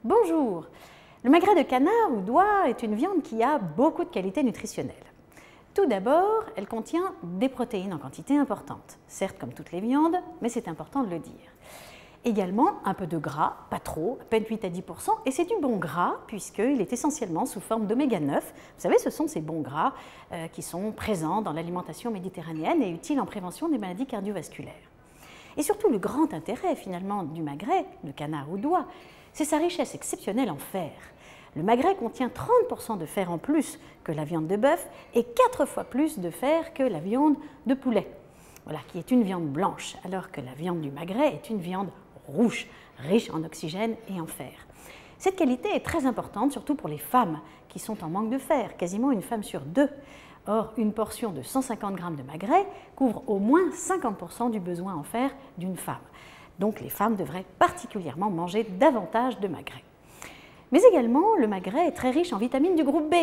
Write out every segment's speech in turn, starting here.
Bonjour! Le magret de canard ou d'oie est une viande qui a beaucoup de qualités nutritionnelles. Tout d'abord, elle contient des protéines en quantité importante. Certes, comme toutes les viandes, mais c'est important de le dire. Également, un peu de gras, pas trop, à peine 8 à 10%, et c'est du bon gras puisqu'il est essentiellement sous forme d'oméga 9. Vous savez, ce sont ces bons gras qui sont présents dans l'alimentation méditerranéenne et utiles en prévention des maladies cardiovasculaires. Et surtout, le grand intérêt finalement du magret, de canard ou d'oie, c'est sa richesse exceptionnelle en fer. Le magret contient 30% de fer en plus que la viande de bœuf et 4 fois plus de fer que la viande de poulet, voilà, qui est une viande blanche, alors que la viande du magret est une viande rouge, riche en oxygène et en fer. Cette qualité est très importante, surtout pour les femmes qui sont en manque de fer, quasiment une femme sur 2. Or, une portion de 150 g de magret couvre au moins 50% du besoin en fer d'une femme. Donc les femmes devraient particulièrement manger davantage de magret. Mais également, le magret est très riche en vitamines du groupe B.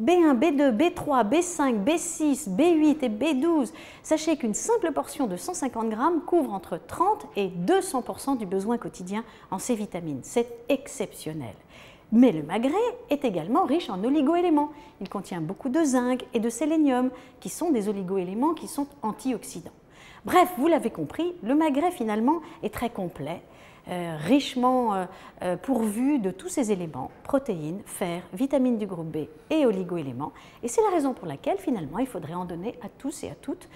B1, B2, B3, B5, B6, B8 et B12. Sachez qu'une simple portion de 150 g couvre entre 30 et 200% du besoin quotidien en ces vitamines. C'est exceptionnel. Mais le magret est également riche en oligoéléments. Il contient beaucoup de zinc et de sélénium, qui sont des oligoéléments qui sont antioxydants. Bref, vous l'avez compris, le magret finalement est très complet, richement pourvu de tous ces éléments, protéines, fer, vitamines du groupe B et oligoéléments. Et c'est la raison pour laquelle finalement il faudrait en donner à tous et à toutes,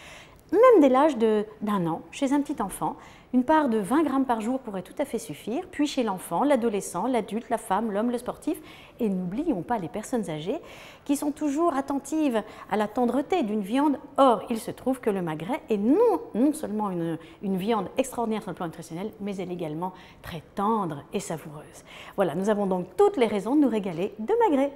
même dès l'âge d'1 an, chez un petit enfant. Une part de 20 g par jour pourrait tout à fait suffire, puis chez l'enfant, l'adolescent, l'adulte, la femme, l'homme, le sportif. Et n'oublions pas les personnes âgées qui sont toujours attentives à la tendreté d'une viande. Or, il se trouve que le magret est non seulement une viande extraordinaire sur le plan nutritionnel, mais elle est également très tendre et savoureuse. Voilà, nous avons donc toutes les raisons de nous régaler de magret.